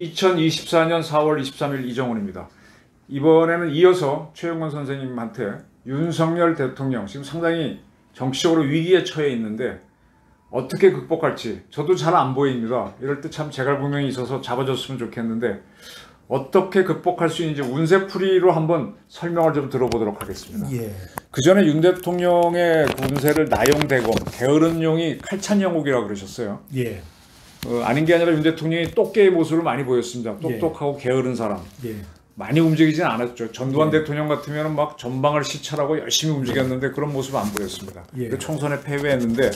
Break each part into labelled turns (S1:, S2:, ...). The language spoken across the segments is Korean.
S1: (2024년 4월 23일) 이정훈입니다. 이번에는 이어서 최영원 선생님한테 윤석열 대통령 지금 상당히 정치적으로 위기에 처해 있는데 어떻게 극복할지 저도 잘 안 보입니다. 이럴 때 참 제갈공명이 있어서 잡아줬으면 좋겠는데 어떻게 극복할 수 있는지 운세풀이로 한번 설명을 좀 들어보도록 하겠습니다.
S2: 예.
S1: 그 전에 윤 대통령의 운세를 나용대검, 게으른용이 칼찬영옥이라고 그러셨어요.
S2: 예.
S1: 아닌 게 아니라 윤 대통령이 똑개의 모습을 많이 보였습니다. 똑똑하고 게으른 사람.
S2: 예.
S1: 많이 움직이진 않았죠. 전두환 대통령 같으면 막 전방을 시찰하고 열심히 움직였는데 그런 모습은 안 보였습니다. 그 총선에 패배했는데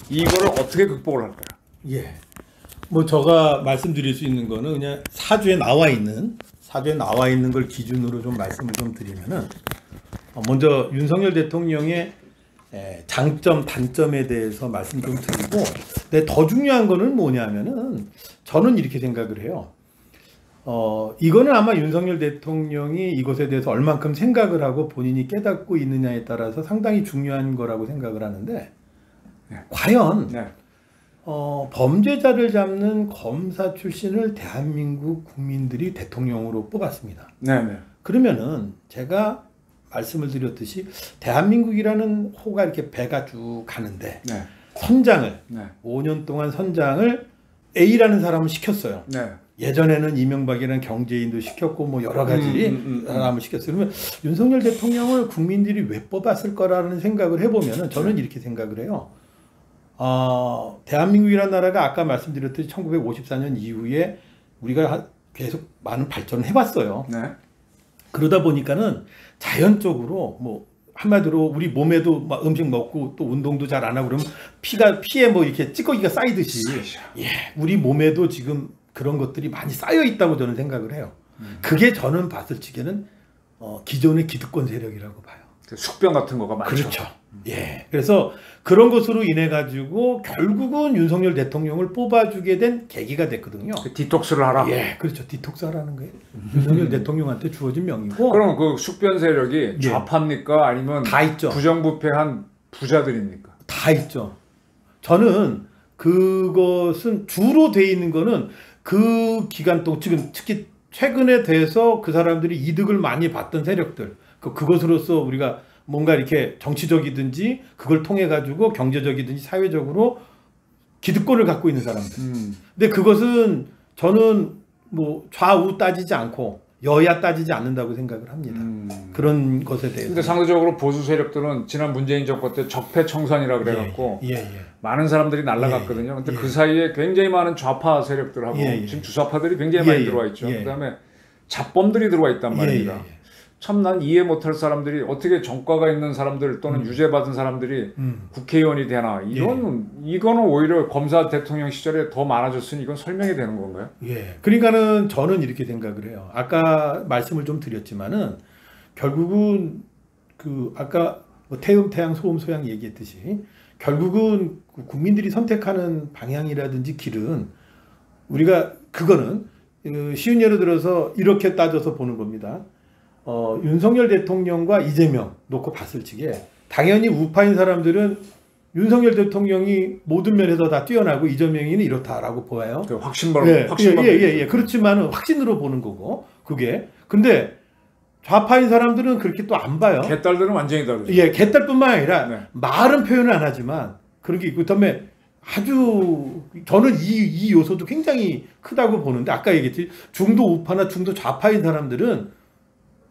S1: 이거를 어떻게 극복을 할까요?
S2: 예. 뭐 제가 말씀드릴 수 있는 거는 그냥 사주에 나와 있는 걸 기준으로 좀 말씀을 좀 드리면은 먼저 윤석열 대통령의 장점, 단점에 대해서 말씀 좀 드리고, 근데 더 중요한 거는 뭐냐면은 저는 이렇게 생각을 해요. 이거는 아마 윤석열 대통령이 이것에 대해서 얼만큼 생각을 하고 본인이 깨닫고 있느냐에 따라서 상당히 중요한 거라고 생각을 하는데, 과연 범죄자를 잡는 검사 출신을 대한민국 국민들이 대통령으로 뽑았습니다. 그러면은 제가 말씀을 드렸듯이 대한민국이라는 호가 이렇게 배가 쭉 가는데 선장을 5년 동안 선장을 A라는 사람을 시켰어요. 예전에는 이명박이라는 경제인도 시켰고 뭐 여러 가지 사람을 시켰어요. 그러면 윤석열 대통령을 국민들이 왜 뽑았을 거라는 생각을 해보면은 저는 이렇게 생각을 해요. 대한민국이라는 나라가 아까 말씀드렸듯이 1954년 이후에 우리가 계속 많은 발전을 해봤어요. 그러다 보니까는 자연적으로 뭐 한마디로 우리 몸에도 막 음식 먹고 또 운동도 잘 안 하고 그러면 피에 뭐 이렇게 찌꺼기가 쌓이듯이 우리 몸에도 지금 그런 것들이 많이 쌓여 있다고 저는 생각을 해요. 그게 저는 봤을 적에는 기존의 기득권 세력이라고 봐요.
S1: 숙변 같은 거가 많죠.
S2: 그렇죠. 예. 그래서 그런 것으로 인해 가지고 결국은 윤석열 대통령을 뽑아주게 된 계기가 됐거든요.
S1: 디톡스를 하라.
S2: 예, 그렇죠. 디톡스 하라는 거예요. 윤석열 대통령한테 주어진 명이고.
S1: 그럼 그 숙변 세력이 좌파입니까? 아니면
S2: 다 있죠.
S1: 부정부패한 부자들입니까?
S2: 다 있죠. 저는 그것은 주로 돼 있는 거는 그 기간 동안 지금 특히 최근에 돼서 그 사람들이 이득을 많이 봤던 세력들. 그것으로서 우리가 뭔가 이렇게 정치적이든지 그걸 통해 가지고 경제적이든지 사회적으로 기득권을 갖고 있는 사람들. 근데 그것은 저는 뭐 좌우 따지지 않고 여야 따지지 않는다고 생각을 합니다. 그런 것에 대해서.
S1: 근데 상대적으로 보수 세력들은 지난 문재인 정권 때 적폐청산이라 그래갖고 많은 사람들이 날아갔거든요. 근데 그 사이에 굉장히 많은 좌파 세력들하고 지금 주사파들이 굉장히 많이 들어와 있죠. 그다음에 잡범들이 들어와 있단 말입니다. 참 난 이해 못할 사람들이 어떻게 전과가 있는 사람들 또는 유죄받은 사람들이 국회의원이 되나 이거는 오히려 검사 대통령 시절에 더 많아졌으니 이건 설명이 되는 건가요?
S2: 예. 그러니까는 저는 이렇게 생각을 해요. 아까 말씀을 좀 드렸지만은 결국은 그 아까 뭐 태음 태양 소음 소양 얘기했듯이 결국은 국민들이 선택하는 방향이라든지 길은 우리가 그거는 쉬운 예를 들어서 이렇게 따져서 보는 겁니다. 윤석열 대통령과 이재명 놓고 봤을 적에 당연히 우파인 사람들은 윤석열 대통령이 모든 면에서 다 뛰어나고 이재명이는 이렇다라고 보아요.
S1: 확신바로.
S2: 그렇지만 확신으로 보는 거고 그게. 근데 좌파인 사람들은 그렇게 또 안 봐요.
S1: 개딸들은 완전히 다르죠.
S2: 개딸뿐만 아니라 말은 표현을 안 하지만 그런 게 있고 그다음에 아주 저는 이 요소도 굉장히 크다고 보는데 아까 얘기했지 중도 우파나 중도 좌파인 사람들은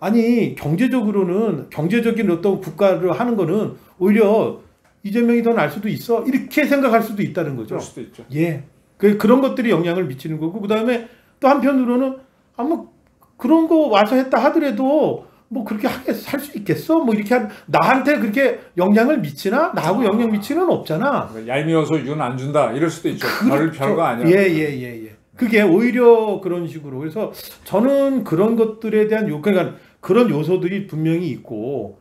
S2: 아니 경제적으로는 경제적인 어떤 국가를 하는 거는 오히려 이재명이 더 나을 수도 있어 이렇게 생각할 수도 있다는 거죠.
S1: 그럴 수도 있죠.
S2: 예, 그런 것들이 영향을 미치는 거고 그 다음에 또 한편으로는 뭐 그런 거 와서 했다 하더라도 뭐 그렇게 살 수 있겠어? 뭐 이렇게 나한테 그렇게 영향을 미치나? 나하고 영향 미치는 없잖아.
S1: 얄미워서 윤 안 준다 이럴 수도 있죠. 별거 아니야.
S2: 예. 그게 오히려 그런 식으로 그래서 저는 그런 것들에 대한 그러니까 그런 요소들이 분명히 있고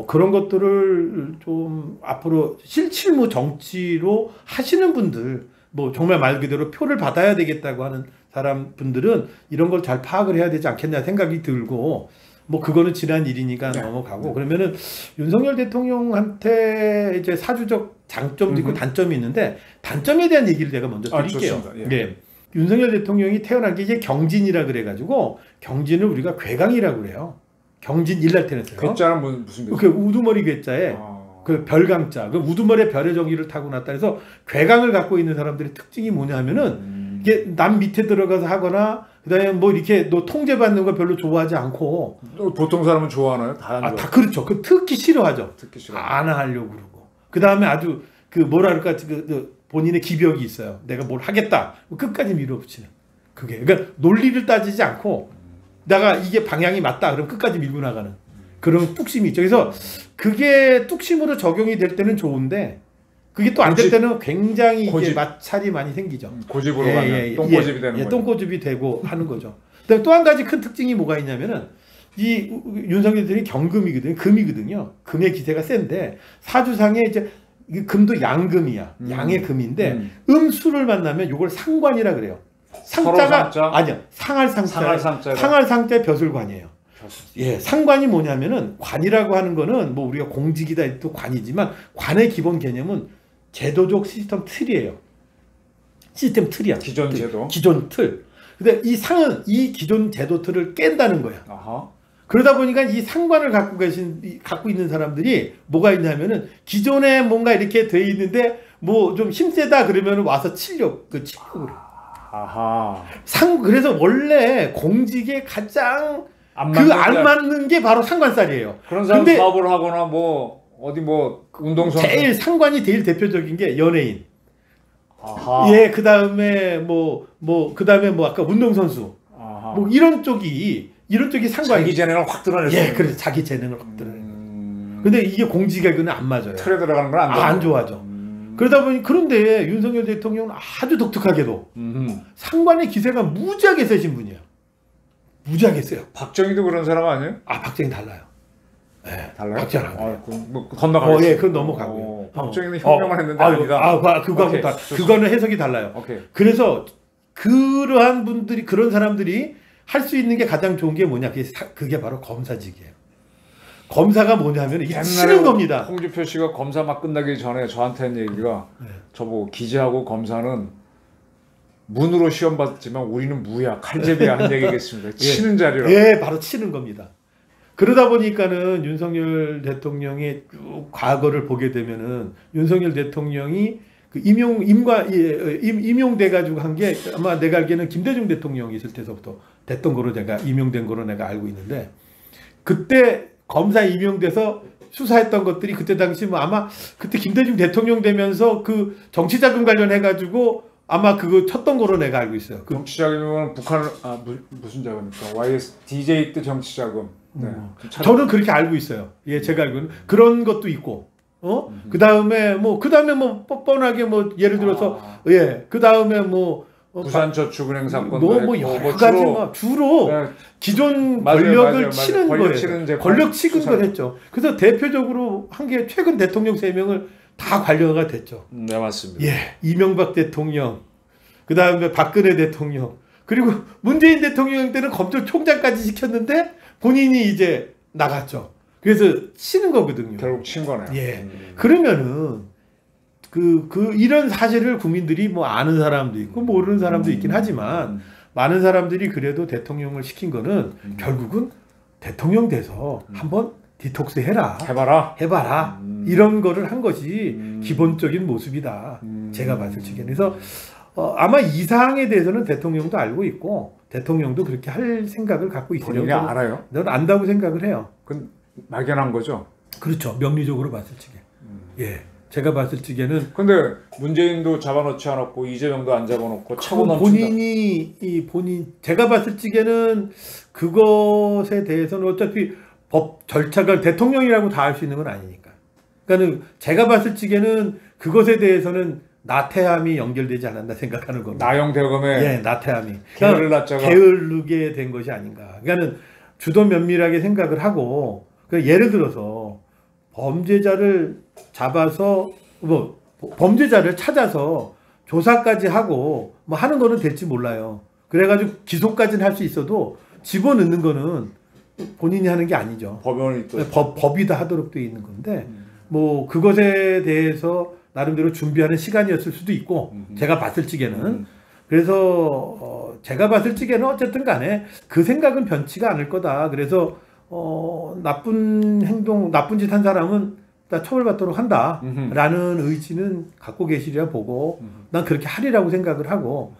S2: 그런 것들을 좀 앞으로 실무 정치로 하시는 분들 뭐 정말 말 그대로 표를 받아야 되겠다고 하는 사람 분들은 이런 걸 잘 파악을 해야 되지 않겠냐 생각이 들고 뭐 그거는 지난 일이니까 넘어가고 그러면은 윤석열 대통령한테 이제 사주적 장점도 있고 단점이 있는데 단점에 대한 얘기를 제가 먼저 드릴게요. 예. 윤석열 대통령이 태어난 게 이제 경진이라 그래가지고 경진을 우리가 괴강이라고 그래요. 경진 일날 태어났어요.
S1: 괴자는 무슨
S2: 그 우두머리 괴자에 그 별강자, 그 우두머리 별의 정기를 타고났다 해서 괴강을 갖고 있는 사람들의 특징이 뭐냐면은 이게 남 밑에 들어가서 하거나 그다음에 뭐 이렇게 너 통제받는 거 별로 좋아하지 않고.
S1: 보통 사람은 좋아하나요?
S2: 다 그렇죠. 그 특히 싫어하죠.
S1: 특히 싫어.
S2: 안 하려고 그러고. 그다음에 아주 그 뭐라 그럴까 그 본인의 기벽이 있어요. 내가 뭘 하겠다. 끝까지 밀어붙이는. 그게 그러니까 논리를 따지지 않고 내가 이게 방향이 맞다. 그럼 끝까지 밀고 나가는 그런 뚝심이 있죠. 그래서 그게 뚝심으로 적용이 될 때는 좋은데 그게 또 안 될 때는 굉장히 이게 마찰이 많이 생기죠.
S1: 고집으로 가면 똥고집이 되는 거죠.
S2: 똥고집이 되고 하는 거죠. 또 한 가지 큰 특징이 뭐가 있냐면은 이 윤석열 대통령이 경금이거든요. 금이거든요. 금의 기세가 센데 사주상에 이제 금도 양금이야. 양의 금인데 음수를 만나면 이걸 상관이라 그래요. 상자가 아니야. 상할 상자에 벼슬관이에요. 예, 상관이 뭐냐면은 관이라고 하는 거는 뭐 우리가 공직이다 또 관이지만 관의 기본 개념은 제도적 시스템 틀이에요. 시스템 틀이야.
S1: 기존 제도.
S2: 기존 틀. 근데 이 상은 이 기존 제도 틀을 깬다는 거야.
S1: 아하.
S2: 그러다 보니까 이 상관을 갖고 있는 사람들이 뭐가 있냐면은 기존에 뭔가 이렇게 돼 있는데 뭐 좀 힘세다 그러면 와서 치려고 그래.
S1: 아하.
S2: 그래서 원래 공직에 가장 안 맞는 게 바로 상관살이에요.
S1: 그런 사람 사업을 하거나 뭐 어디 뭐 운동선수
S2: 제일 상관이 제일 대표적인 게 연예인.
S1: 아하.
S2: 예, 그다음에 그다음에 아까 운동선수.
S1: 아하.
S2: 뭐 이런 쪽이 상관이
S1: 자기 재능을 확 드러냈어요.
S2: 예, 그래서 자기 재능을 확 드러내. 근데 이게 공직에는 안 맞아요.
S1: 틀에 들어가는 건
S2: 안 좋아져. 그러다 보니 그런데 윤석열 대통령은 아주 독특하게도 상관의 기세가 무지하게 세신 분이에요. 무지하게 세요.
S1: 박정희도 그런 사람 아니에요?
S2: 박정희 달라요. 네,
S1: 달라요?
S2: 박정희
S1: 뭐 건너가고.
S2: 예, 그건 넘어가고요.
S1: 박정희는 혁명만 했는데 아니다.
S2: 그거는 해석이 달라요.
S1: 오케이.
S2: 그래서 그러한 분들이 그런 사람들이 할 수 있는 게 가장 좋은 게 뭐냐? 그게 바로 검사직이에요. 검사가 뭐냐면 이게 치는 겁니다.
S1: 홍준표 씨가 검사 막 끝나기 전에 저한테 한 얘기가 저보고 기재하고 검사는 문으로 시험 봤지만 우리는 무야 칼제비야 한 얘기겠습니다. 치는 자리라고.
S2: 예, 바로 치는 겁니다. 그러다 보니까는 윤석열 대통령의 쭉 과거를 보게 되면은 윤석열 대통령이 그 임용돼 가지고 한 게 아마 내가 알기에는 김대중 대통령이 있을 때서부터 됐던 거로 임용된 거로 내가 알고 있는데 그때 검사 임용돼서 수사했던 것들이 그때 당시 아마 그때 김대중 대통령 되면서 그 정치자금 관련해 가지고 아마 그거 쳤던 거로 내가 알고 있어요.
S1: 정치자금은 북한 무슨 자금입니까? DJ 때 정치자금. 네.
S2: 저는 그렇게 알고 있어요. 예, 제가 알고는 그런 것도 있고. 그다음에 뻔뻔하게 예를 들어서 그다음에
S1: 부산저축은행 사건도
S2: 여러 가지 주로
S1: 네.
S2: 기존 권력을 치는 거예요. 권력 치근걸 했죠. 그래서 대표적으로 한 게 최근 대통령 3명을 다 관료가 됐죠.
S1: 네, 맞습니다.
S2: 예, 이명박 대통령, 그다음에 박근혜 대통령, 그리고 문재인 대통령 때는 검찰총장까지 시켰는데 본인이 이제 나갔죠. 그래서 치는 거거든요.
S1: 결국 친 거네요.
S2: 예. 그러면은 이런 사실을 국민들이 아는 사람도 있고 모르는 사람도 있긴 하지만 많은 사람들이 그래도 대통령을 시킨 거는 결국은 대통령 돼서 한번 디톡스 해봐라. 이런 거를 한 것이 기본적인 모습이다. 제가 봤을 적에는. 그래서 아마 이 사항에 대해서는 대통령도 알고 있고 대통령도 그렇게 할 생각을 갖고 있어요.
S1: 본인이 알아요?
S2: 저는 안다고 생각을 해요.
S1: 그건 막연한 거죠?
S2: 그렇죠. 명리적으로 봤을 적에. 예. 제가 봤을 적에는.
S1: 근데 문재인도 잡아놓지 않았고 이재명도 안 잡아놓고 차고
S2: 넘친다. 제가 봤을 적에는 그것에 대해서는 어차피 법 절차가 대통령이라고 다 할 수 있는 건 아니니까. 그러니까는 제가 봤을 적에는 그것에 대해서는 나태함이 연결되지 않았나 생각하는 겁니다.
S1: 나영대검에
S2: 나태함이
S1: 게을르게
S2: 된 것이 아닌가. 그러니까는 주도 면밀하게 생각을 하고 예를 들어서 범죄자를 잡아서 범죄자를 찾아서 조사까지 하고 하는 거는 될지 몰라요. 그래가지고 기소까지는 할 수 있어도 집어넣는 거는 본인이 하는 게 아니죠.
S1: 법원이 또
S2: 법이 다 하도록 돼 있는 건데 뭐 그것에 대해서 나름대로 준비하는 시간이었을 수도 있고 제가 봤을 적에는 그래서 제가 봤을 적에는 어쨌든 간에 그 생각은 변치가 않을 거다. 그래서 나쁜 행동, 나쁜 짓 한 사람은 다 처벌받도록 한다라는 의지는 갖고 계시리라 보고 난 그렇게 하리라고 생각을 하고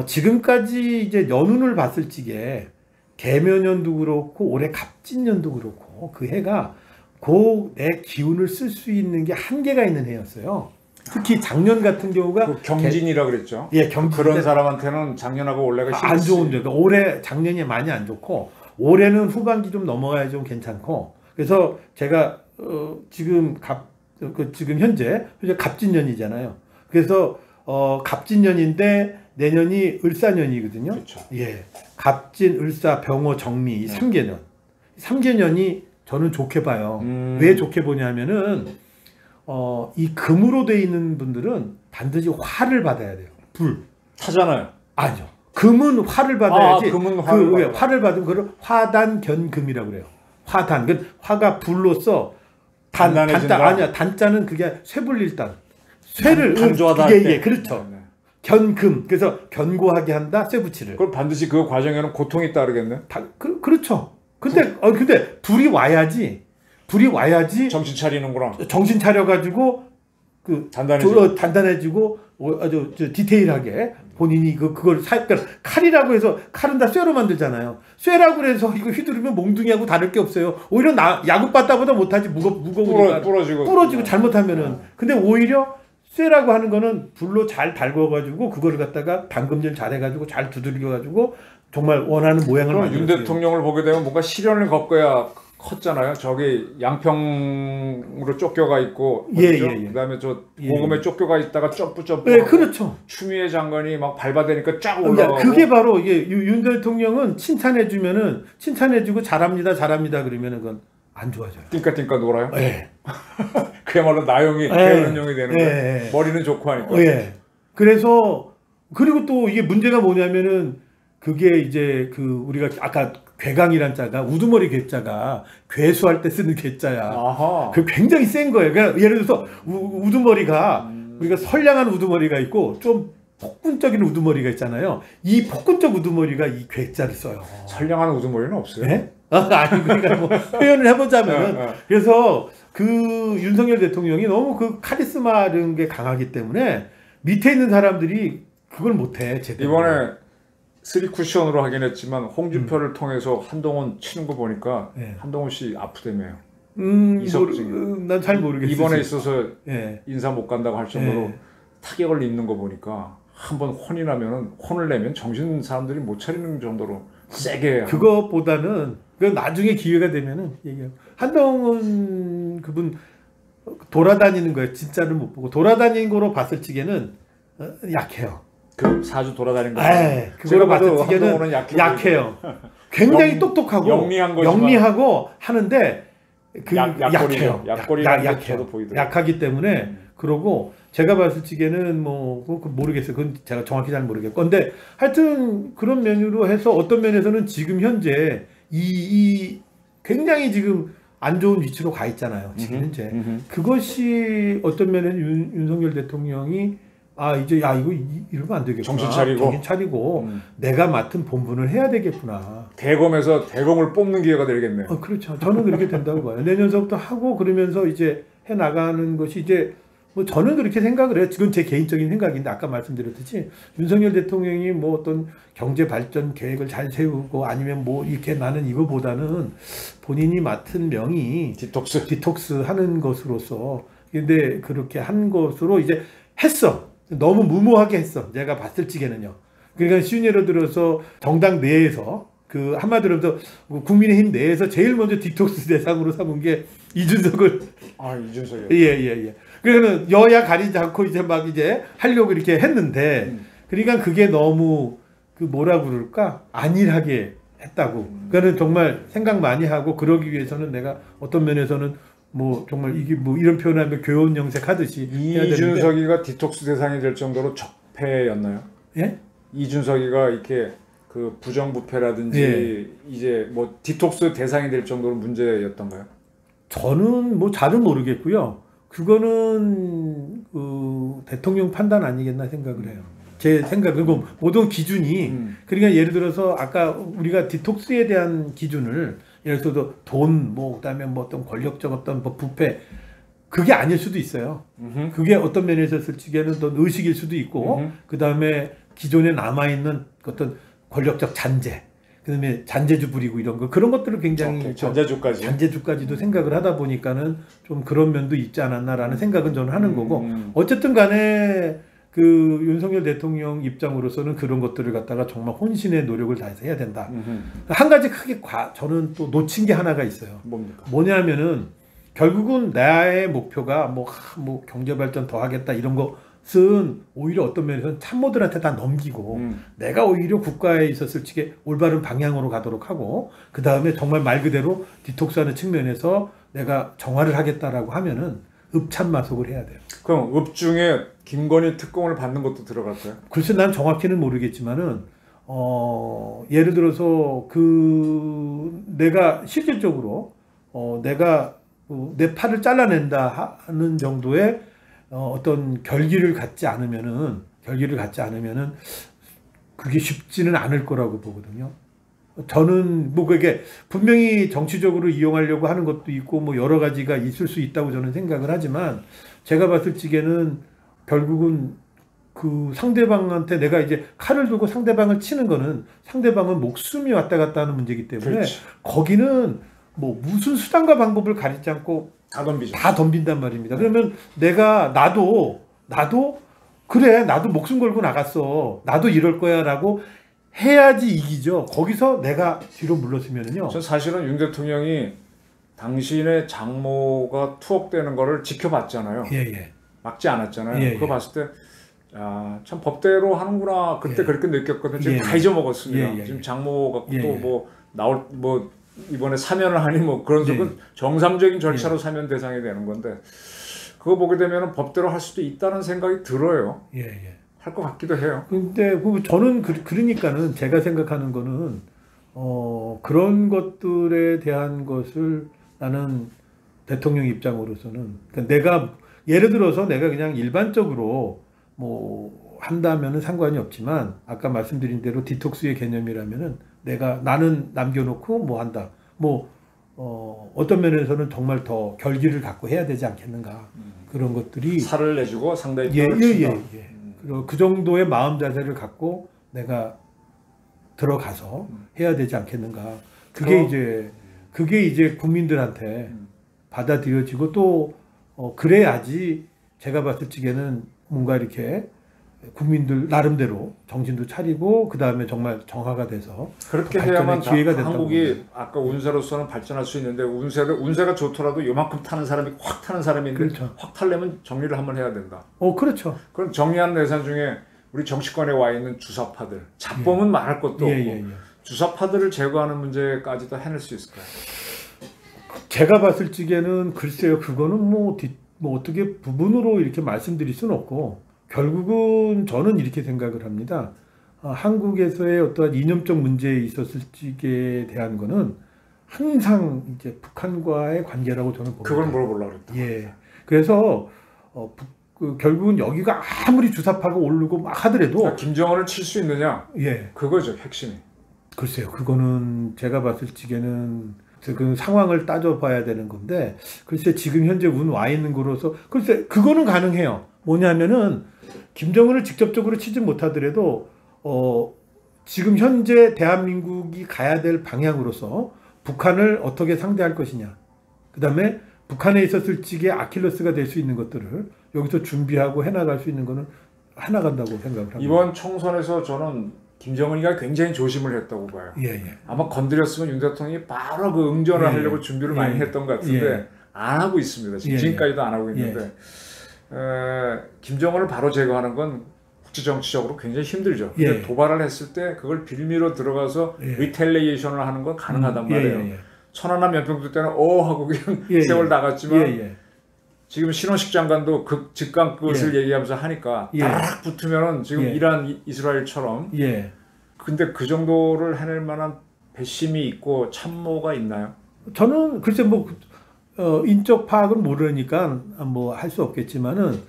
S2: 지금까지 이제 연운을 봤을 적에 개묘년도 그렇고 올해 갑진년도 그렇고 그 해가 그 내 기운을 쓸 수 있는 게 한계가 있는 해였어요. 특히 작년 같은 경우가
S1: 그 경진이라 그랬죠.
S2: 예, 경진
S1: 그런 사람한테는 작년하고 올해가
S2: 안 좋은 데 올해 작년이 많이 안 좋고 올해는 후반기 좀 넘어가야 좀 괜찮고 그래서 제가 지금 지금 현재 갑진년이잖아요. 그래서 갑진년인데 내년이 을사년이거든요.
S1: 그렇죠.
S2: 예, 갑진, 을사, 병호, 정미 이 3개년. 3개년이 저는 좋게 봐요. 왜 좋게 보냐면은 이 금으로 돼 있는 분들은 반드시 화를 받아야 돼요. 불.
S1: 타잖아요.
S2: 아니요. 금은 화를 받아야지.
S1: 금은
S2: 화를 받으면 그걸 화단견금이라고 그래요. 화단. 그 화가 불로서 단자 아니야. 단자는 그게 쇠불릴단. 쇠를
S1: 간조하다.
S2: 예, 그렇죠. 네. 견금. 그래서 견고하게 한다. 쇠붙이를.
S1: 그럼 반드시 그 과정에는 고통이 따르겠네.
S2: 그렇죠. 근데 불이 와야지.
S1: 정신 차리는구나.
S2: 정신 차려가지고 단단해지고 아주 디테일하게 본인이 그걸 그러니까 칼이라고 해서 칼은 다 쇠로 만들잖아요. 쇠라고 해서 이거 휘두르면 몽둥이하고 다를 게 없어요. 오히려 야구바다보다 못하지 무거우니까 부러지고 잘못하면은. 근데 오히려 쇠라고 하는 거는 불로 잘 달궈가지고 그거를 갖다가 담금질 잘해가지고 잘 두들겨가지고 정말 원하는 모양을 만들어요.
S1: 윤 대통령을 보게 되면 뭔가 시련을 겪어야 컸잖아요. 저기 양평으로 쫓겨가 있고, 그다음에 저 모금에 쫓겨가 있다가 점프.
S2: 네, 그렇죠.
S1: 추미애 장관이 막 밟아대니까 쫙 올라가고.
S2: 그게 바로 이게 윤 대통령은 칭찬해주고 잘합니다 그러면은 그건 안 좋아져요.
S1: 띵까띵까 놀아요.
S2: 네.
S1: 그야말로 나영이 게으른형이 되는 거예요. 머리는 좋고 하니까.
S2: 그래서 그리고 또 이게 문제가 뭐냐면은 그게 이제 우리가 아까 괴강이란 자가 우두머리 괴자가 괴수할 때 쓰는 괴자야. 그 굉장히 센 거예요. 그러니까 예를 들어서 우두머리가 우리가 선량한 우두머리가 있고 좀 폭군적인 우두머리가 있잖아요. 이 폭군적 우두머리가 이 괴자를 써요.
S1: 선량한 우두머리는 없어요.
S2: 네? 아니 그러니까 뭐 표현을 해보자면 그래서 윤석열 대통령이 너무 카리스마라는 게 강하기 때문에 밑에 있는 사람들이 그걸 못해. 제대로.
S1: 이번에 3쿠션으로 하긴 했지만 홍준표를 통해서 한동훈 치는 거 보니까 한동훈 씨 아프다며요.
S2: 난 잘 모르겠어요.
S1: 이번에 있어서 인사 못 간다고 할 정도로 타격을 입는 거 보니까 한번 혼을 내면 정신 사람들이 못 차리는 정도로 세게.
S2: 그것보다는 나중에 기회가 되면은 얘기해요. 한동훈 그분 돌아다니는 거예요. 진짜를 못 보고 돌아다니는 거로 봤을 적에는 약해요.
S1: 그 사주 돌아다니는 거.
S2: 그거로 봤을 적에는 약해요. 굉장히 똑똑하고 영리하고 하는데 약해요. 약해요. 약하기 때문에 그러고 제가 봤을 적에는 모르겠어요. 그건 제가 정확히 잘 모르겠고. 근데 하여튼 그런 면으로 해서 어떤 면에서는 지금 현재 이 굉장히 지금 안 좋은 위치로 가 있잖아요. 지금 현재. 그것이 어떤 면에는 윤석열 대통령이 이제 이거 이러면 안 되겠구나.
S1: 정신 차리고
S2: 내가 맡은 본분을 해야 되겠구나.
S1: 대검에서 대검을 뽑는 기회가 되겠네요.
S2: 그렇죠. 저는 그렇게 된다고 봐요. 내년서부터 하고 그러면서 이제 해 나가는 것이 이제 저는 그렇게 생각을 해요. 지금 제 개인적인 생각인데 아까 말씀드렸듯이 윤석열 대통령이 어떤 경제 발전 계획을 잘 세우고 아니면 이렇게 나는 이거보다는 본인이 맡은 명이 디톡스 하는 것으로서 근데 그렇게 한 것으로 이제 했어. 너무 무모하게 했어. 제가 봤을 적에는요. 그러니까 쉬운 예로 들어서 정당 내에서 한마디로 해서 국민의힘 내에서 제일 먼저 디톡스 대상으로 삼은 게 이준석을.
S1: 이준석이요.
S2: 예. 그러니까 여야 가리지 않고 이제 하려고 이렇게 했는데 그러니까 그게 너무 뭐라 그럴까 안일하게 했다고. 그러니까는 정말 생각 많이 하고 그러기 위해서는 내가 어떤 면에서는 정말 이게 이런 표현하면 교원 영색 하듯이
S1: 이준석이가 디톡스 대상이 될 정도로 적폐였나요?
S2: 예?
S1: 이준석이가 이렇게 그 부정부패라든지 이제 뭐 디톡스 대상이 될 정도로 문제였던가요?
S2: 저는 뭐 잘은 모르겠고요. 그거는 그 대통령 판단 아니겠나 생각을 해요. 제 생각은 뭐 모든 기준이 그러니까 예를 들어서 아까 우리가 디톡스에 대한 기준을 예를 들어서 돈 뭐 그다음에 뭐 어떤 권력적 어떤 뭐 부패 그게 아닐 수도 있어요. 그게 어떤 면에서 있을 적에는 어떤 의식일 수도 있고 그다음에 기존에 남아 있는 어떤 권력적 잔재 그다음에 잔재주 부리고 이런 거 그런 것들을 굉장히 잔재주까지도 생각을 하다 보니까는 좀 그런 면도 있지 않았나라는 생각은 저는 하는 거고 어쨌든 간에 그 윤석열 대통령 입장으로서는 그런 것들을 갖다가 정말 혼신의 노력을 다해서 해야 된다. 한 가지 크게 저는 또 놓친 게 하나가 있어요.
S1: 뭡니까?
S2: 뭐냐면은 결국은 나의 목표가 뭐 경제 발전 더 하겠다 이런 것은 오히려 어떤 면에서는 참모들한테 다 넘기고 내가 오히려 국가에 있었을 적에 올바른 방향으로 가도록 하고 그 다음에 정말 말 그대로 디톡스하는 측면에서 내가 정화를 하겠다라고 하면은 읍참마속을 해야 돼요.
S1: 그럼 읍 중에 김건희 특검을 받는 것도 들어갈까요?
S2: 글쎄 난 정확히는 모르겠지만은 예를 들어서 그 내가 실질적으로 내가 내 팔을 잘라낸다 하는 정도의 어떤 결기를 갖지 않으면은 그게 쉽지는 않을 거라고 보거든요. 저는 뭐 그게 분명히 정치적으로 이용하려고 하는 것도 있고 뭐 여러 가지가 있을 수 있다고 저는 생각을 하지만 제가 봤을 적에는 결국은 그 상대방한테 내가 이제 칼을 두고 상대방을 치는 거는 상대방은 목숨이 왔다 갔다 하는 문제이기 때문에
S1: 그렇지.
S2: 거기는 뭐 무슨 수단과 방법을 가리지 않고 다 덤빈단 말입니다. 그러면 나도 그래 나도 목숨 걸고 나갔어 나도 이럴 거야라고 해야지 이기죠. 거기서 내가 뒤로 물러서면은요.
S1: 전 사실은 윤 대통령이 당신의 장모가 투옥되는 거를 지켜봤잖아요. 막지 않았잖아요. 그거 봤을 때 참 법대로 하는구나 그때 그렇게 느꼈거든요. 지금 다 잊어먹었습니다. 지금 장모 갖고 또 뭐 나올 뭐 이번에 사면을 하니 뭐 그런 적은 정상적인 절차로 사면 대상이 되는 건데 그거 보게 되면 법대로 할 수도 있다는 생각이 들어요. 할 것 같기도 해요.
S2: 근데 저는 그러니까는 제가 생각하는 거는 그런 것들에 대한 것을 나는 대통령 입장으로서는 그러니까 내가 예를 들어서 내가 그냥 일반적으로 뭐 한다면은 상관이 없지만 아까 말씀드린 대로 디톡스의 개념이라면은 나는 남겨놓고 뭐 한다 뭐 어떤 면에서는 정말 더 결기를 갖고 해야 되지 않겠는가 그런 것들이
S1: 살을 내주고 상당히
S2: 그리고 그 정도의 마음 자세를 갖고 내가 들어가서 해야 되지 않겠는가 그게 이제 국민들한테 받아들여지고 또 그래야지 제가 봤을 적에는 뭔가 이렇게 국민들 나름대로 정신도 차리고 그 다음에 정말 정화가 돼서
S1: 그렇게 해야만
S2: 기회가
S1: 한국이 아까 운세로서는 발전할 수 있는데 운세가 좋더라도 요만큼 타는 사람이 확 타는 사람이 있는데 확 타려면 정리를 한번 해야 된다.
S2: 그렇죠.
S1: 그럼 정리하는 대상 중에 우리 정치권에 와 있는 주사파들 잡범은 말할 것도 없고 주사파들을 제거하는 문제까지도 해낼 수 있을까요?
S2: 제가 봤을 적에는 글쎄요 그거는 뭐 어떻게 부분으로 이렇게 말씀드릴 수는 없고 결국은 저는 이렇게 생각을 합니다. 한국에서의 어떠한 이념적 문제에 있었을 적에 대한 거는 항상 이제 북한과의 관계라고 저는 봅니다.
S1: 그걸 물어보려고 그랬다.
S2: 그래서 결국은 여기가 아무리 주사파가 오르고 막 하더라도
S1: 김정은을 칠 수 있느냐? 그거죠 핵심이.
S2: 글쎄요 그거는 제가 봤을 적에는 그 상황을 따져봐야 되는 건데 글쎄 지금 현재 운 와 있는 거로서 글쎄 그거는 가능해요. 뭐냐면은 김정은을 직접적으로 치지 못하더라도 지금 현재 대한민국이 가야 될 방향으로서 북한을 어떻게 상대할 것이냐 그 다음에 북한에 있었을 적에 아킬레스가 될 수 있는 것들을 여기서 준비하고 해나갈 수 있는 거는 해나간다고 생각을 합니다.
S1: 이번 총선에서 저는 김정은이가 굉장히 조심을 했다고 봐요. 아마 건드렸으면 윤 대통령이 바로 그 응전을 하려고 준비를 많이 했던 것 같은데 안 하고 있습니다. 지금까지도 안 하고 있는데 김정은을 바로 제거하는 건 국제정치적으로 굉장히 힘들죠. 근데 도발을 했을 때 그걸 빌미로 들어가서 리텔리에이션을 하는 건 가능하단 말이에요. 천안함 연평도 때는 하고 그냥 세월 나갔지만 지금 신원식 장관도 즉각 그것을 얘기하면서 하니까 딱 붙으면은 지금 이란 이스라엘처럼 근데 그 정도를 해낼 만한 배심이 있고 참모가 있나요?
S2: 저는 글쎄 뭐 인적 파악은 모르니까 뭐 할 수 없겠지만은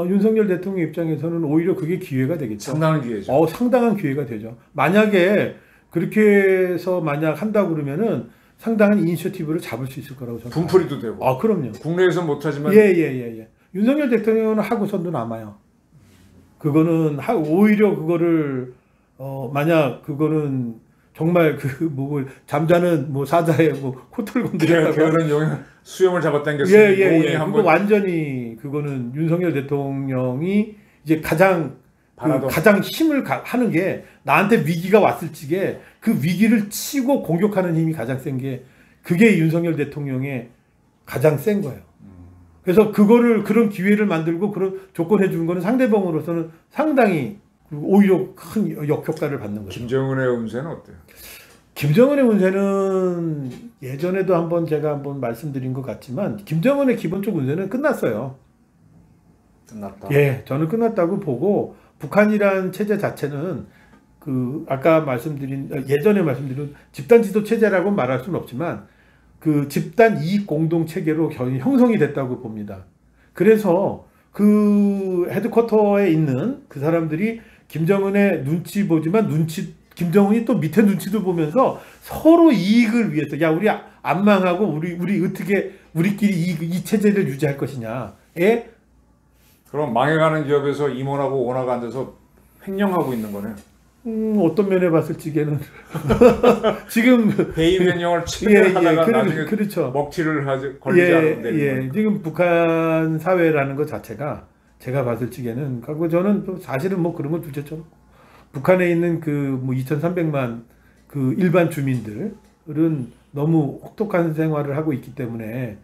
S2: 윤석열 대통령 입장에서는 오히려 그게 기회가 되겠죠.
S1: 상당한 기회죠.
S2: 상당한 기회가 되죠. 만약에 그렇게 해서 만약 한다고 그러면은 상당한 이니셔티브를 잡을 수 있을 거라고 저는.
S1: 분풀이도 되고.
S2: 그럼요.
S1: 국내에서 못하지만.
S2: 예. 윤석열 대통령은 하고선도 남아요. 그거는 오히려 그거를 만약 그거는 정말 뭐 잠자는 뭐 사자의 뭐 코털 건드렸다고.
S1: 그거는 수염을 잡아당겼으니.
S2: 예. 그거 완전히 그거는 윤석열 대통령이 이제 가장 힘을 하는 게 나한테 위기가 왔을 적에 그 위기를 치고 공격하는 힘이 가장 센 게 그게 윤석열 대통령의 가장 센 거예요. 그래서 그런 기회를 만들고 그런 조건 해주는 거는 상대방으로서는 상당히 오히려 큰 역효과를 받는 거죠.
S1: 김정은의 운세는 어때요?
S2: 김정은의 운세는 예전에도 제가 한번 말씀드린 것 같지만 김정은의 기본적 운세는 끝났어요.
S1: 끝났다.
S2: 예, 저는 끝났다고 보고 북한이란 체제 자체는 아까 예전에 말씀드린 집단 지도 체제라고 말할 수는 없지만 그 집단 이익 공동 체계로 형성이 됐다고 봅니다. 그래서 그 헤드쿼터에 있는 그 사람들이 김정은의 눈치 보지만 김정은이 또 밑에 눈치도 보면서 서로 이익을 위해서 우리 안 망하고 우리 어떻게 우리끼리 이 체제를 유지할 것이냐에.
S1: 그럼 망해가는 기업에서 임원하고 오너가 앉아서 횡령하고 있는 거네.
S2: 어떤 면에 봤을 적에는 지금
S1: 배임 횡령을 하다가 나중에
S2: 그렇죠.
S1: 먹튀를 걸리지 않는데.
S2: 지금 북한 사회라는 것 자체가 제가 봤을 적에는 저는 사실은 뭐 그런 걸 둘째처럼 북한에 있는 뭐 2,300만 그 일반 주민들은 너무 혹독한 생활을 하고 있기 때문에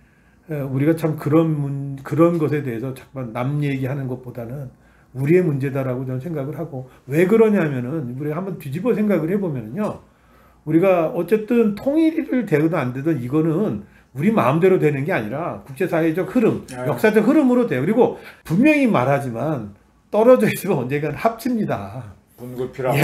S2: 우리가 참 그런 것에 대해서 자꾸 남 얘기하는 것보다는 우리의 문제다라고 저는 생각을 하고, 왜 그러냐면은 우리가 한번 뒤집어 생각을 해보면요, 우리가 어쨌든 통일을 되든 안 되든 이거는 우리 마음대로 되는 게 아니라 국제사회적 흐름, 역사적 흐름으로 돼요. 그리고 분명히 말하지만 떨어져 있으면 언젠간 합칩니다.
S1: 분급이랑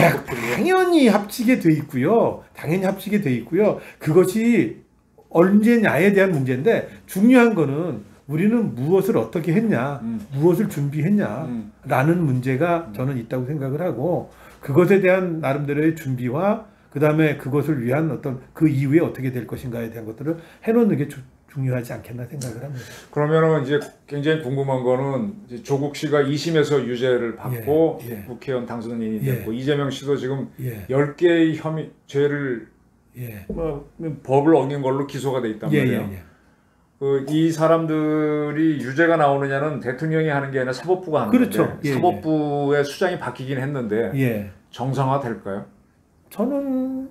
S2: 당연히 합치게 돼 있고요. 당연히 합치게 돼 있고요. 그것이 언제냐에 대한 문제인데, 중요한 거는 우리는 무엇을 어떻게 했냐, 무엇을 준비했냐라는 문제가 저는 있다고 생각을 하고, 그것에 대한 나름대로의 준비와 그 다음에 그것을 위한 어떤 그 이후에 어떻게 될 것인가에 대한 것들을 해놓는 게 중요하지 않겠나 생각을 합니다.
S1: 그러면은 이제 굉장히 궁금한 거는, 이제 조국 씨가 2심에서 유죄를 받고 국회의원 당선인이 됐고, 이재명 씨도 지금 10개의 죄를 뭐 법을 어긴 걸로 기소가 돼 있단 말이에요. 이 사람들이 유죄가 나오느냐는 대통령이 하는 게 아니라 사법부가 하는 건데, 사법부의 수장이 바뀌긴 했는데 정상화 될까요?
S2: 저는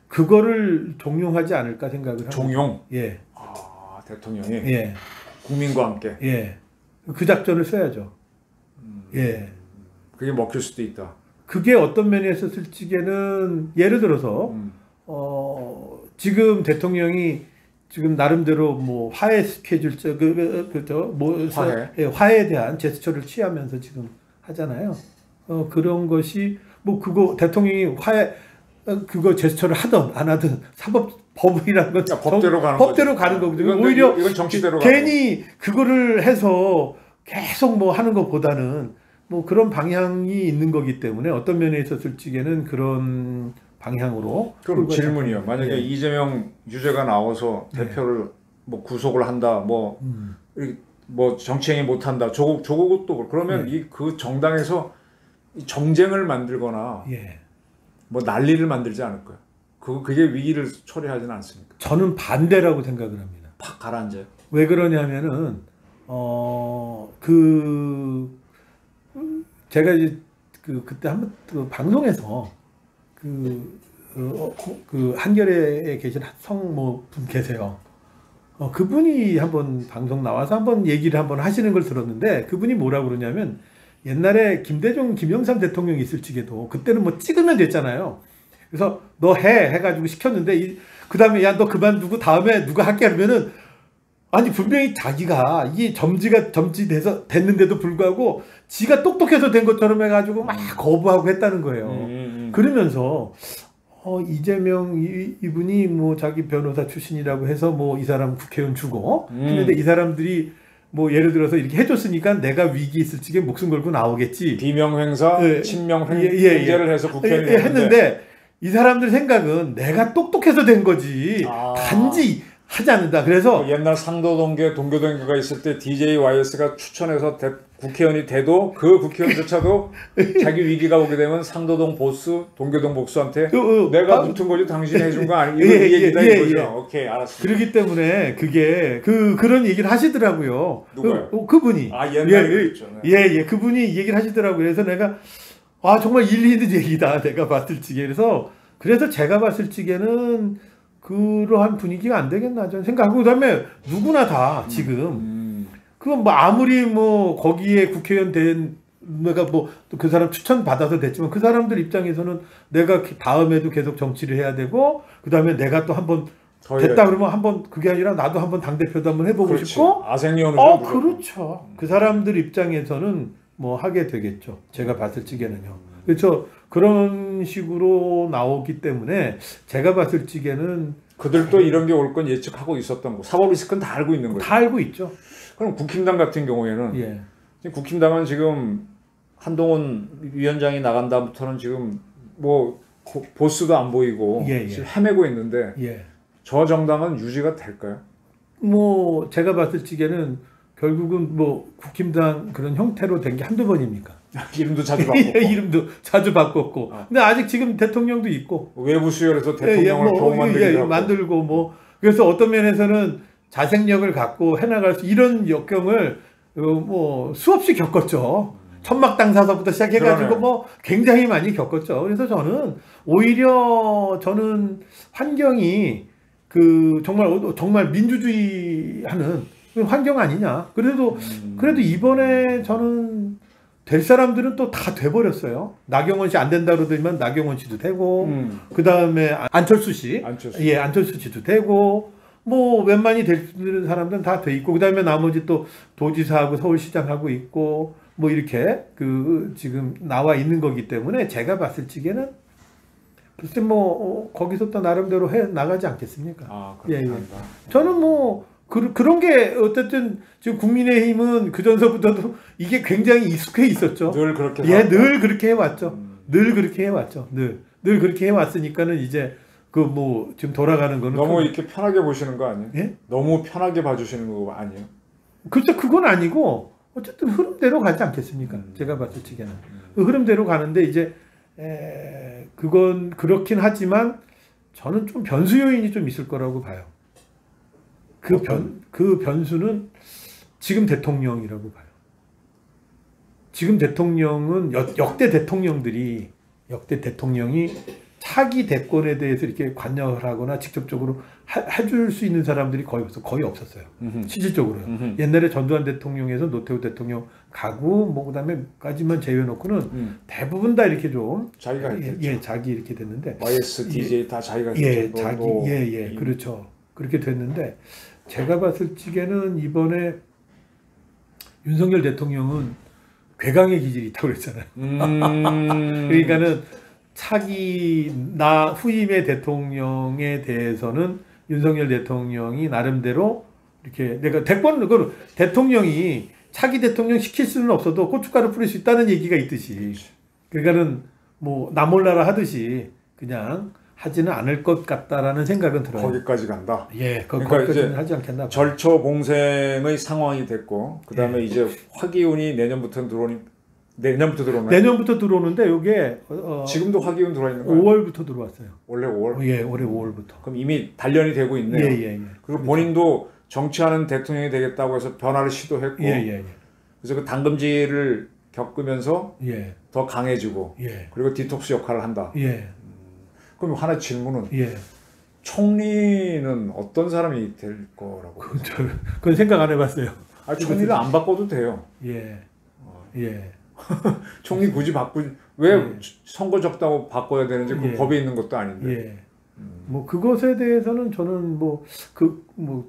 S2: 그거를 종용하지 않을까 생각을 합니다.
S1: 종용? 대통령이? 국민과 함께?
S2: 그 작전을 써야죠.
S1: 그게 먹힐 수도 있다.
S2: 그게 어떤 면에 있었을 적에는, 예를 들어서 지금 대통령이 지금 나름대로 뭐 화해 스케줄, 화해에 대한 제스처를 취하면서 지금 하잖아요. 그런 것이 뭐 그거 대통령이 그거 제스처를 하든 안 하든 법이라는 건 법대로 가는 거거든요. 오히려
S1: 이건 정치대로
S2: 괜히 그거를 해서 계속 뭐 하는 것보다는 뭐 그런 방향이 있는 거기 때문에 어떤 면에 있었을 적에는 그런 방향으로.
S1: 그럼 질문이요. 만약에 이재명 유죄가 나와서 대표를 뭐 구속을 한다, 뭐 정치행위 못 한다, 조국도 그러면 그 정당에서 정쟁을 만들거나 뭐 난리를 만들지 않을까요? 그게 위기를 초래하지는 않습니까?
S2: 저는 반대라고 생각을 합니다.
S1: 팍 가라앉아요.
S2: 왜 그러냐면은 제가 이제 그때 한번 방송에서 한겨레에 계신 분 계세요. 그분이 한번 방송 나와서 한번 얘기를 한번 하시는 걸 들었는데, 그분이 뭐라고 그러냐면, 옛날에 김대중, 김영삼 대통령이 있을 적에도 그때는 뭐 찍으면 됐잖아요. 그래서 너 해가지고 시켰는데, 그 다음에 야 너 그만두고 다음에 누가 할게 하면은, 아니 분명히 자기가 이게 점지돼서 됐는데도 불구하고 지가 똑똑해서 된 것처럼 해가지고 막 거부하고 했다는 거예요. 그러면서 이재명 이분이 뭐 자기 변호사 출신이라고 해서 뭐 이 사람 국회의원 주고 했는데 이 사람들이 뭐 예를 들어서 이렇게 해줬으니까 내가 위기 있을 적에 목숨 걸고 나오겠지.
S1: 비명행사, 친명행제를 해서 국회의원
S2: 했는데 이 사람들 생각은 내가 똑똑해서 된 거지. 단지 하지 않는다. 그래서
S1: 옛날 상도동계 동교동계가 있을 때 DJYS가 추천해서 국회의원이 돼도 그 국회의원조차도 자기 위기가 오게 되면 상도동 보스, 동교동 복수한테 내가 붙은 거지 당신이 해준 거 아니야? 이 얘기다 이거죠. 오케이, 알았어.
S2: 그렇기 때문에 그게 그런 얘기를 하시더라고요.
S1: 누가요?
S2: 그분이.
S1: 옛날에 그랬죠.
S2: 네. 그분이 얘기를 하시더라고요. 그래서 내가 정말 일리 있는 얘기다. 내가 봤을 적에. 그래서 제가 봤을 적에는 그러한 분위기가 안 되겠나 저는 생각하고 그다음에 누구나 다 지금 그건 뭐 아무리 뭐 거기에 국회의원 된 내가 뭐 그 사람 추천 받아서 됐지만 그 사람들 입장에서는 내가 다음에도 계속 정치를 해야 되고 그다음에 내가 또 한번 됐다 그러면 한번 그게 아니라 나도 한번 당 대표도 한번 해보고 싶고
S1: 아생연으로
S2: 그렇죠. 그 사람들 입장에서는 뭐 하게 되겠죠. 제가 봤을 적에는요. 그렇죠. 그런 식으로 나오기 때문에 제가 봤을 적에는
S1: 그들도 이런 게 올 건 예측하고 있었던 거. 사법 리스크는 다 알고 있는 거죠.
S2: 다 알고 있죠.
S1: 그럼 국힘당 같은 경우에는 국힘당은 지금 한동훈 위원장이 나간 다음부터는 지금 뭐 보스도 안 보이고 지금 헤매고 있는데 저 정당은 유지가 될까요?
S2: 뭐 제가 봤을 적에는 결국은 뭐 국힘당 그런 형태로 된 게 한두 번입니까?
S1: 이름도 자주 바꿨고
S2: 이름도 자주 바꿨고 근데 아직 지금 대통령도 있고
S1: 외부 수혈해서 대통령을 겨우
S2: 만들고 뭐 그래서 어떤 면에서는 자생력을 갖고 해나갈 수 이런 역경을 뭐 수없이 겪었죠. 천막당사서부터 시작해가지고 뭐 굉장히 많이 겪었죠. 그래서 저는 오히려 환경이 정말 민주주의하는 환경 아니냐. 그래도 이번에 저는 될 사람들은 또 다 돼버렸어요. 나경원 씨 안 된다 그러더니만 나경원 씨도 되고 그 다음에 안철수 씨도 되고 뭐 웬만히 될 사람들은 다 돼 있고 그 다음에 나머지 또 도지사하고 서울시장하고 있고 뭐 이렇게 지금 나와 있는 거기 때문에 제가 봤을 적에는 글쎄 뭐 거기서 또 나름대로 해 나가지 않겠습니까? 저는 뭐 그런 게 어쨌든 지금 국민의힘은 그 전서부터도 이게 굉장히 익숙해 있었죠.
S1: 늘 그렇게
S2: 늘 그렇게 해왔죠. 늘 그렇게 해왔죠. 늘 그렇게 해왔으니까는 이제 뭐 지금 돌아가는 거는
S1: 너무 이렇게 편하게 보시는 거 아니에요? 너무 편하게 봐주시는 거 아니에요?
S2: 그렇죠. 그건 아니고 어쨌든 흐름대로 가지 않겠습니까? 제가 봤을 적에는 그 흐름대로 가는데 이제 그건 그렇긴 하지만 저는 좀 변수 요인이 좀 있을 거라고 봐요. 그 변수는 지금 대통령이라고 봐요. 지금 대통령은 역대 대통령이 차기 대권에 대해서 이렇게 관여를 하거나 직접적으로 해줄 수 있는 사람들이 거의 없었어요. 실질적으로요. 옛날에 전두환 대통령에서 노태우 대통령 가고 뭐 그다음에까지만 제외놓고는 대부분 다 이렇게 좀
S1: 자기가 했죠.
S2: 자기 이렇게 됐는데
S1: YS, DJ 다 자기가 했죠.
S2: 그렇죠. 그렇게 됐는데 제가 봤을 적에는 이번에 윤석열 대통령은 괴강의 기질이 있다고 그랬잖아요. 그러니까는 후임의 대통령에 대해서는 윤석열 대통령이 나름대로 이렇게 대통령이 차기 대통령 시킬 수는 없어도 고춧가루 뿌릴 수 있다는 얘기가 있듯이 그러니까는 뭐 나 몰라라 하듯이 그냥 하지는 않을 것 같다라는 생각은 들어요.
S1: 거기까지 간다.
S2: 거기까지는 하지 않겠나.
S1: 절초봉생의 상황이 됐고 그 다음에 이제 화기운이 내년부터 들어오는.
S2: 내년부터 들어오는데 이게
S1: 지금도 화기운 들어와 있는 거예요?
S2: 5월부터 들어왔어요.
S1: 원래 5월?
S2: 올해 5월부터.
S1: 그럼 이미 단련이 되고 있네요. 그리고 본인도 정치하는 대통령이 되겠다고 해서 변화를 시도했고 그래서 그 당금질을 겪으면서 더 강해지고 그리고 디톡스 역할을 한다. 그럼 하나 질문은 총리는 어떤 사람이 될 거라고?
S2: 그건 생각 안 해봤어요.
S1: 총리를 안 바꿔도 돼요. 총리 굳이 왜 선거 적다고 바꿔야 되는지 그 법에 있는 것도 아닌데.
S2: 뭐 그것에 대해서는 저는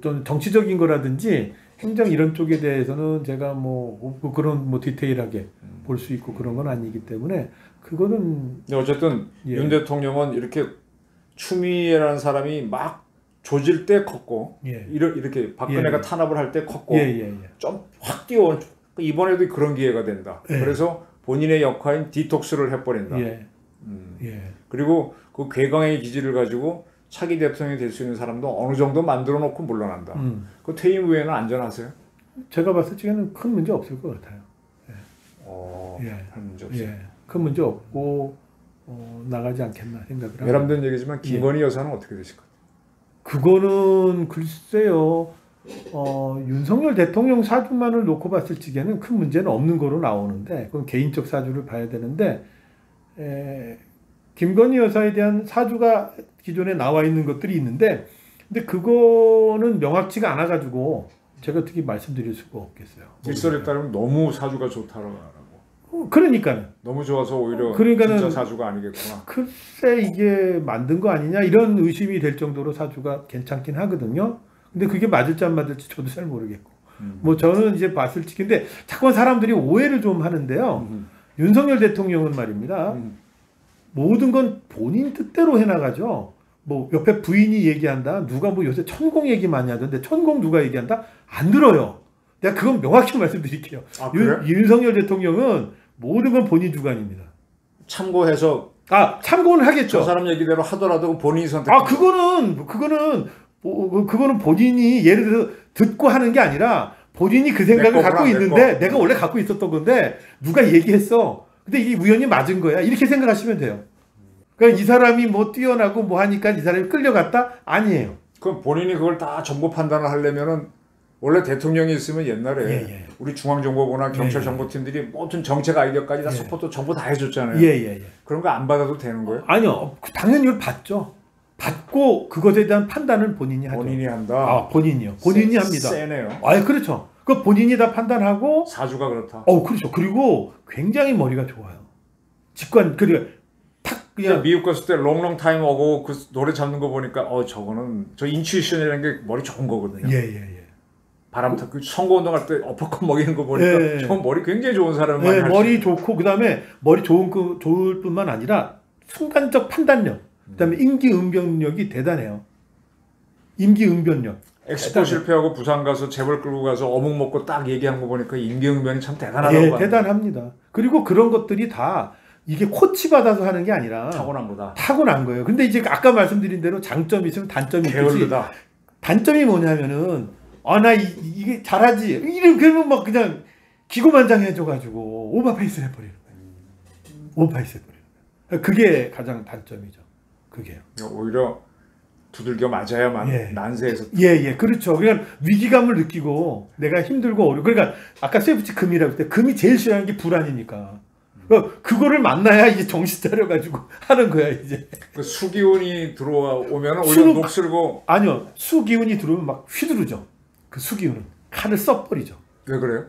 S2: 좀 정치적인 거라든지 행정 이런 쪽에 대해서는 제가 그런 디테일하게 볼 수 있고 그런 건 아니기 때문에 그거는
S1: 어쨌든 윤 대통령은 이렇게 추미애라는 사람이 막 조질 때 컸고 이렇게 박근혜가 탄압을 할 때 컸고 좀 확 뛰어온 이번에도 그런 기회가 된다. 그래서 본인의 역할인 디톡스를 해버린다. 그리고 그 괴강의 기질을 가지고 차기 대통령이 될 수 있는 사람도 어느 정도 만들어 놓고 물러난다. 그 퇴임 후에는 안전하세요?
S2: 제가 봤을 적에는 큰 문제 없을 것 같아요.
S1: 큰 문제 없어요.
S2: 큰 문제 없고 나가지 않겠나 생각을 합니다.
S1: 외람된 얘기지만 김건희 여사는 어떻게 되실 것 같아요?
S2: 그거는 글쎄요. 윤석열 대통령 사주만을 놓고 봤을 적에는 큰 문제는 없는 거로 나오는데 그건 개인적 사주를 봐야 되는데 김건희 여사에 대한 사주가 기존에 나와 있는 것들이 있는데 근데 그거는 명확치가 않아 가지고 제가 어떻게 말씀드릴 수가 없겠어요.
S1: 일설에 따르면 너무 사주가 좋다라고.
S2: 그러니까는
S1: 너무 좋아서 오히려 진짜 사주가 아니겠구나.
S2: 글쎄 이게 만든 거 아니냐 이런 의심이 될 정도로 사주가 괜찮긴 하거든요. 근데 그게 맞을지 안 맞을지 저도 잘 모르겠고 뭐 저는 이제 봤을 적인데 자꾸만 사람들이 오해를 좀 하는데요. 윤석열 대통령은 말입니다. 모든 건 본인 뜻대로 해나가죠. 뭐 옆에 부인이 얘기한다. 누가 뭐 요새 천공 얘기 많이 하던데 천공 누가 얘기한다? 안 들어요. 내가 그건 명확히 말씀드릴게요. 윤석열 대통령은 모든 건 본인 주관입니다.
S1: 참고해서
S2: 참고는 하겠죠.
S1: 저 사람 얘기대로 하더라도 본인이 선택.
S2: 그거는 본인이 예를 들어서 듣고 하는 게 아니라 본인이 그 생각을 갖고 있는데 내가 원래 갖고 있었던 건데 누가 얘기했어. 근데 이게 우연히 맞은 거야. 이렇게 생각하시면 돼요. 그러니까 이 사람이 뭐 뛰어나고 뭐 하니까 이 사람이 끌려갔다? 아니에요.
S1: 그럼 본인이 그걸 다 정보 판단을 하려면은 원래 대통령이 있으면 옛날에 우리 중앙정보부나 경찰정보팀들이 모든 정책 아이디어까지 다 서포트 정보 다 해줬잖아요. 그런 거 안 받아도 되는 거예요?
S2: 아니요. 당연히 이걸 받죠. 받고 그것에 대한 판단을 본인이 하죠.
S1: 본인이 한다?
S2: 본인이요. 본인이 합니다.
S1: 세네요.
S2: 그렇죠. 그 본인이 다 판단하고
S1: 사주가 그렇다.
S2: 그렇죠. 그리고 굉장히 머리가 좋아요. 직관 그리고
S1: 그냥 미국 갔을 때 롱롱 타임 오고 그 노래 잡는 거 보니까 저거는 저 인투이션이라는 게 머리 좋은 거거든요. 바람 타고 선거운동할 때 어퍼컷 먹이는 거 보니까 저 머리 굉장히 좋은 사람이 많이
S2: 머리 좋고 그다음에 머리 좋을 뿐만 아니라 순간적 판단력 그다음에 임기응변력이 대단해요. 임기응변력.
S1: 엑스포 실패하고 부산 가서 재벌 끌고 가서 어묵 먹고 딱 얘기한 거 보니까 임기응변이 참 대단하다고.
S2: 대단합니다. 그리고 그런 것들이 다 이게 코치 받아서 하는 게 아니라
S1: 타고난 거다.
S2: 타고난 거예요. 근데 이제 아까 말씀드린 대로 장점이 있으면 단점이 있듯이 단점이 뭐냐면은 나 이게 잘하지 그러면 막 그냥 기고만장해져가지고 오버페이스를 해버리는 거예요. 오버페이스 해버리는 거예요. 그게 가장 단점이죠. 그게요.
S1: 오히려 두들겨 맞아야만 난세에서.
S2: 그렇죠. 그러니까 위기감을 느끼고 내가 힘들고 어려워. 그러니까 아까 쇠붙이 금이라고 했을 때 금이 제일 싫어하는 게 불안이니까. 그거를 만나야 이제 정신 차려가지고 하는 거야 이제.
S1: 그 수기운이 들어오면 오히려 녹슬고.
S2: 아니요. 수기운이 들어오면 막 휘두르죠. 그 수기운은 칼을 써버리죠.
S1: 왜 그래요?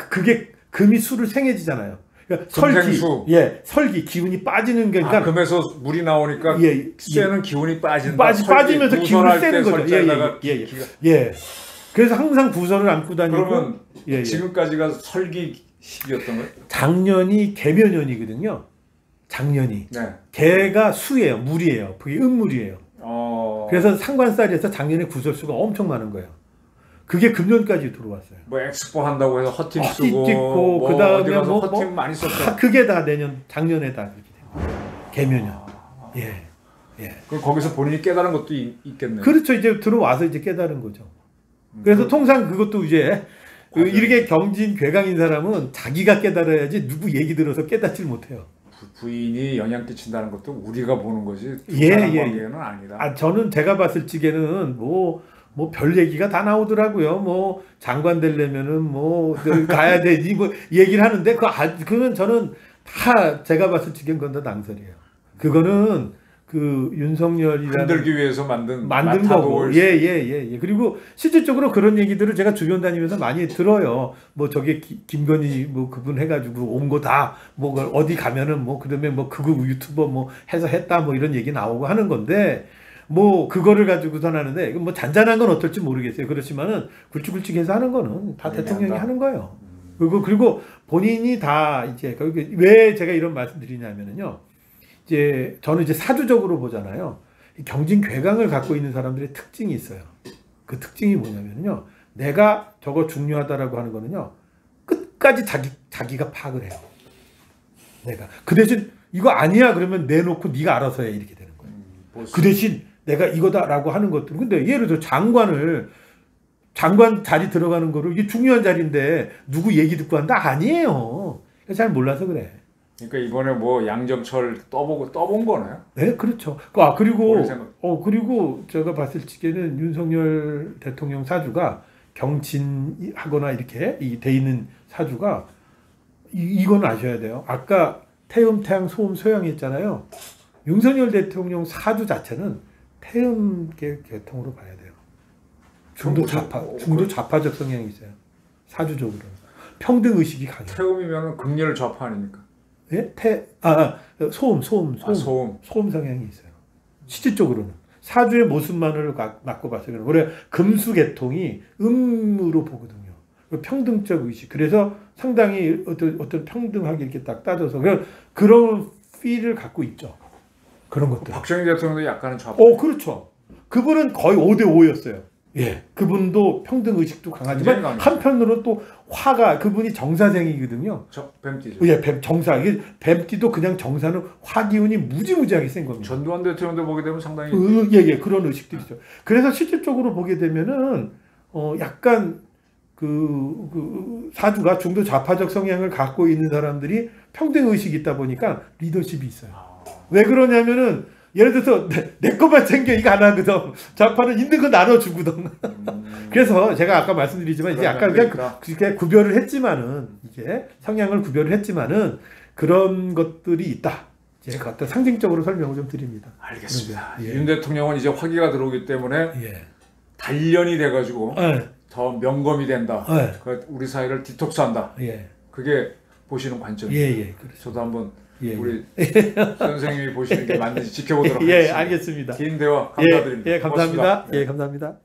S2: 그게 금이 수를 생해지잖아요. 그러니까 설기 기운이 빠지는 게 그러니까
S1: 금에서 물이 나오니까 쇠는 기운이 빠진다.
S2: 빠지면서 기운을 쐬는 거죠. 그래서 항상 부설을 안고 다니고.
S1: 그러면 지금까지가 설기 시기였던 거예요?
S2: 작년이 개묘년이거든요. 작년이. 개가 수예요. 물이에요. 그게 음물이에요. 그래서 상관살이에서 작년에 구설수가 엄청 많은 거예요. 그게 금년까지 들어왔어요.
S1: 뭐 엑스포 한다고 해서 허팀 쓰고
S2: 찍고 그다음에
S1: 허팀 많이 썼죠.
S2: 그게 다 작년에 다 이렇게 됩니다. 개묘년.
S1: 그럼 거기서 본인이 깨달은 것도 있겠네요.
S2: 그렇죠. 이제 들어와서 이제 깨달은 거죠. 그래서 통상 그것도 이제 이렇게 경진 괴강인 사람은 자기가 깨달아야지 누구 얘기 들어서 깨닫질 못해요.
S1: 부인이 영향 끼친다는 것도 우리가 보는 거지 두 사람 관계는 아니다.
S2: 저는 제가 봤을 적에는 뭐 별 얘기가 다 나오더라고요. 뭐 장관 되려면은 뭐 가야 되지 뭐 얘기를 하는데 그건 저는 다 제가 봤을 적엔 그건 다 낭설이에요. 그거는 그 윤석열이라는
S1: 흔들기 위해서 만든
S2: 거고. 그리고 실질적으로 그런 얘기들을 제가 주변 다니면서 많이 들어요. 뭐 저게 김건희 뭐 그분 해가지고 온 거 다 뭐 어디 가면은 뭐 그다음에 뭐 극우 유튜버 뭐 해서 했다 뭐 이런 얘기 나오고 하는 건데 뭐 그거를 가지고선 하는데 뭐 잔잔한 건 어떨지 모르겠어요. 그렇지만은 굵직굵직해서 하는 거는 다 대통령이 하는 거예요. 그리고 본인이 다 이제 왜 제가 이런 말씀드리냐면요. 이제 저는 이제 사주적으로 보잖아요. 경진 괴강을 갖고 있는 사람들의 특징이 있어요. 그 특징이 뭐냐면요. 내가 저거 중요하다라고 하는 거는요. 끝까지 자기가 파악을 해요. 내가 그 대신 이거 아니야 그러면 내놓고 네가 알아서 해 이렇게 되는 거예요. 그 대신 내가 이거다라고 하는 것들. 근데 예를 들어 장관 자리 들어가는 거를 이게 중요한 자리인데 누구 얘기 듣고 한다 아니에요. 잘 몰라서 그래.
S1: 그러니까 이번에 뭐 양정철 떠본 거네요.
S2: 네, 그렇죠. 그리고 제가 봤을 적에는 윤석열 대통령 사주가 경진하거나 이렇게 돼 있는 사주가 이건 아셔야 돼요. 아까 태음, 태양, 소음, 소양이 있잖아요. 윤석열 대통령 사주 자체는 태음 계통으로 봐야 돼요. 중도 좌파적 성향이 있어요. 사주적으로는 평등 의식이 강해요.
S1: 태음이면 극렬 좌파 아닙니까?
S2: 예? 소음 성향이 있어요. 실질적으로는 사주의 모습만을 갖고 봤어요. 그래 금수 계통이 음으로 보거든요. 평등적 의식. 그래서 상당히 어떤 평등하게 이렇게 딱 따져서 그런 필을 갖고 있죠. 그런 것들.
S1: 박정희 대통령도 약간은 좌파.
S2: 그렇죠. 그분은 거의 5대5였어요. 예, 그분도 평등 의식도 강하지만 한편으로는 또 화가 그분이 정사생이거든요.
S1: 뱀띠죠.
S2: 예, 정사. 이게 뱀띠도 그냥 정사는 화 기운이 무지무지하게 센 겁니다.
S1: 전두환 대통령도 보게 되면 상당히
S2: 그런 의식들이 있죠. 그래서 실질적으로 보게 되면은 약간 그 사주가 중도 좌파적 성향을 갖고 있는 사람들이 평등 의식이 있다 보니까 리더십이 있어요. 왜 그러냐면은 예를 들어서 내 것만 챙겨 이거 안 하거든. 좌파는 있는 거 나눠주거든. 그래서 제가 아까 말씀드리지만 이제 약간 그렇게 구별을 했지만은 이제 성향을 구별을 했지만은 그런 것들이 있다. 제가 어떤 상징적으로 설명을 좀 드립니다.
S1: 알겠습니다. 예. 윤 대통령은 이제 화기가 들어오기 때문에 단련이 돼가지고 더 명검이 된다. 우리 사회를 디톡스한다. 그게 보시는 관점입니다.
S2: 그렇죠.
S1: 저도 한번 우리 선생님이 보시는 게 맞는지 지켜보도록 하겠습니다.
S2: 알겠습니다.
S1: 긴 대화 감사드립니다.
S2: 감사합니다.
S1: 고맙습니다.
S2: 감사합니다.